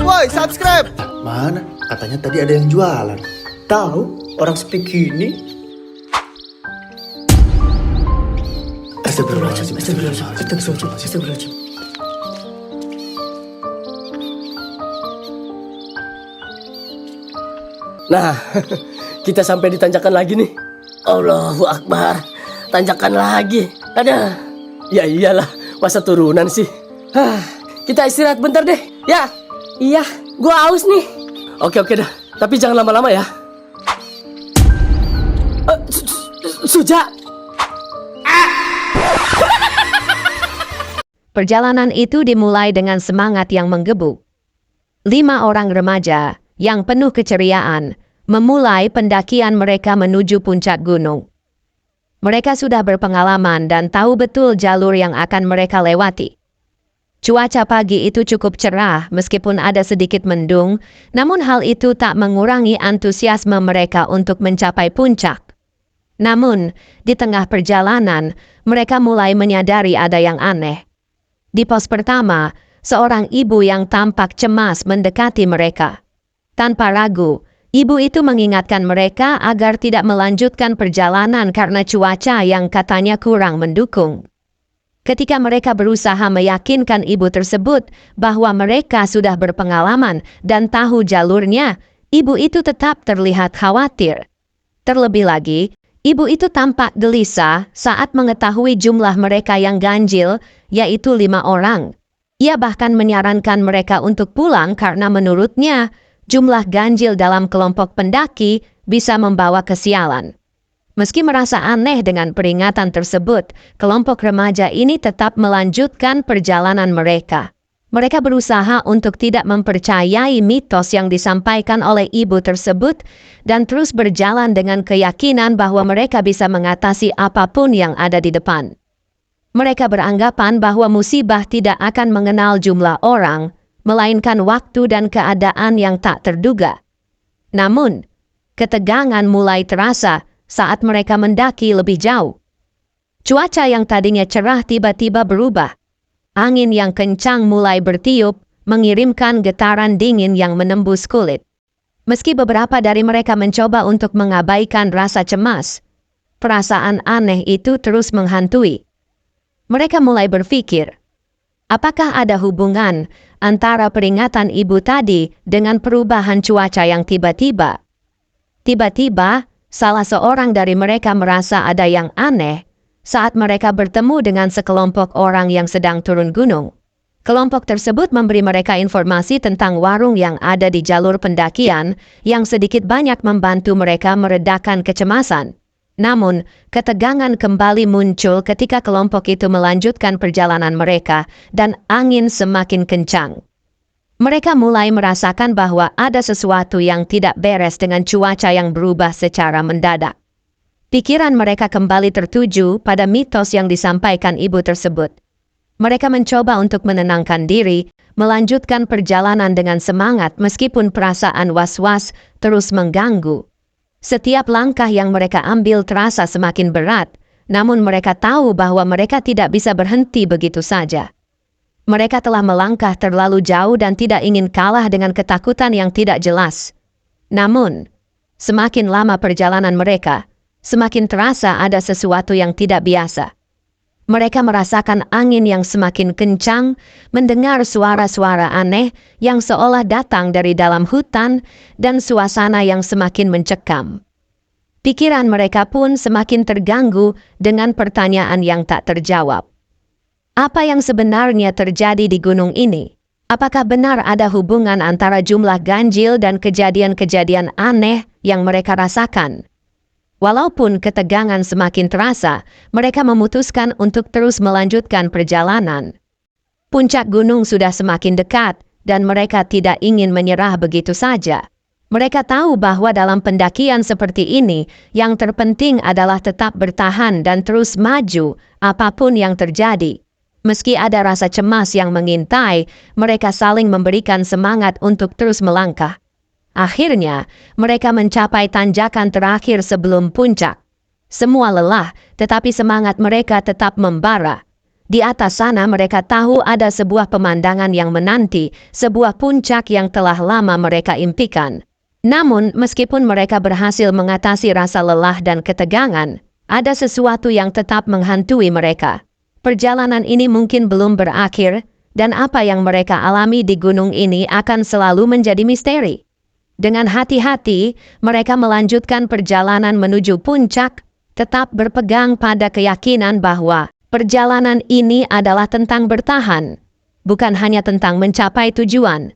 Woi, subscribe. Mana? Katanya tadi ada yang jualan. Tahu? Orang sepi gini. Astagfirullahaladzim. Astagfirullahaladzim. Nah, kita sampai di tanjakan lagi nih. Allahu Akbar. Tanjakan lagi. Ada. Ya iyalah, masa turunan sih. Kita istirahat bentar deh. Ya. Iya, gua haus nih. Oke dah. Tapi jangan lama-lama ya. Suja. Perjalanan itu dimulai dengan semangat yang menggebu. 5 orang remaja yang penuh keceriaan memulai pendakian mereka menuju puncak gunung. Mereka sudah berpengalaman dan tahu betul jalur yang akan mereka lewati. Cuaca pagi itu cukup cerah meskipun ada sedikit mendung, namun hal itu tak mengurangi antusiasme mereka untuk mencapai puncak. Namun, di tengah perjalanan, mereka mulai menyadari ada yang aneh. Di pos pertama, seorang ibu yang tampak cemas mendekati mereka. Tanpa ragu, ibu itu mengingatkan mereka agar tidak melanjutkan perjalanan karena cuaca yang katanya kurang mendukung. Ketika mereka berusaha meyakinkan ibu tersebut bahwa mereka sudah berpengalaman dan tahu jalurnya, ibu itu tetap terlihat khawatir. Terlebih lagi, ibu itu tampak gelisah saat mengetahui jumlah mereka yang ganjil, yaitu 5 orang. Ia bahkan menyarankan mereka untuk pulang karena menurutnya, jumlah ganjil dalam kelompok pendaki bisa membawa kesialan. Meski merasa aneh dengan peringatan tersebut, kelompok remaja ini tetap melanjutkan perjalanan mereka. Mereka berusaha untuk tidak mempercayai mitos yang disampaikan oleh ibu tersebut dan terus berjalan dengan keyakinan bahwa mereka bisa mengatasi apapun yang ada di depan. Mereka beranggapan bahwa musibah tidak akan mengenal jumlah orang, melainkan waktu dan keadaan yang tak terduga. Namun, ketegangan mulai terasa saat mereka mendaki lebih jauh. Cuaca yang tadinya cerah tiba-tiba berubah. Angin yang kencang mulai bertiup, mengirimkan getaran dingin yang menembus kulit. Meski beberapa dari mereka mencoba untuk mengabaikan rasa cemas, perasaan aneh itu terus menghantui. Mereka mulai berpikir, apakah ada hubungan antara peringatan ibu tadi dengan perubahan cuaca yang tiba-tiba? Tiba-tiba, salah seorang dari mereka merasa ada yang aneh saat mereka bertemu dengan sekelompok orang yang sedang turun gunung. Kelompok tersebut memberi mereka informasi tentang warung yang ada di jalur pendakian yang sedikit banyak membantu mereka meredakan kecemasan. Namun, ketegangan kembali muncul ketika kelompok itu melanjutkan perjalanan mereka dan angin semakin kencang. Mereka mulai merasakan bahwa ada sesuatu yang tidak beres dengan cuaca yang berubah secara mendadak. Pikiran mereka kembali tertuju pada mitos yang disampaikan ibu tersebut. Mereka mencoba untuk menenangkan diri, melanjutkan perjalanan dengan semangat meskipun perasaan was-was terus mengganggu. Setiap langkah yang mereka ambil terasa semakin berat, namun mereka tahu bahwa mereka tidak bisa berhenti begitu saja. Mereka telah melangkah terlalu jauh dan tidak ingin kalah dengan ketakutan yang tidak jelas. Namun, semakin lama perjalanan mereka, semakin terasa ada sesuatu yang tidak biasa. Mereka merasakan angin yang semakin kencang, mendengar suara-suara aneh yang seolah datang dari dalam hutan, dan suasana yang semakin mencekam. Pikiran mereka pun semakin terganggu dengan pertanyaan yang tak terjawab. Apa yang sebenarnya terjadi di gunung ini? Apakah benar ada hubungan antara jumlah ganjil dan kejadian-kejadian aneh yang mereka rasakan? Walaupun ketegangan semakin terasa, mereka memutuskan untuk terus melanjutkan perjalanan. Puncak gunung sudah semakin dekat, dan mereka tidak ingin menyerah begitu saja. Mereka tahu bahwa dalam pendakian seperti ini, yang terpenting adalah tetap bertahan dan terus maju, apapun yang terjadi. Meski ada rasa cemas yang mengintai, mereka saling memberikan semangat untuk terus melangkah. Akhirnya, mereka mencapai tanjakan terakhir sebelum puncak. Semua lelah, tetapi semangat mereka tetap membara. Di atas sana mereka tahu ada sebuah pemandangan yang menanti, sebuah puncak yang telah lama mereka impikan. Namun, meskipun mereka berhasil mengatasi rasa lelah dan ketegangan, ada sesuatu yang tetap menghantui mereka. Perjalanan ini mungkin belum berakhir, dan apa yang mereka alami di gunung ini akan selalu menjadi misteri. Dengan hati-hati, mereka melanjutkan perjalanan menuju puncak, tetap berpegang pada keyakinan bahwa perjalanan ini adalah tentang bertahan, bukan hanya tentang mencapai tujuan.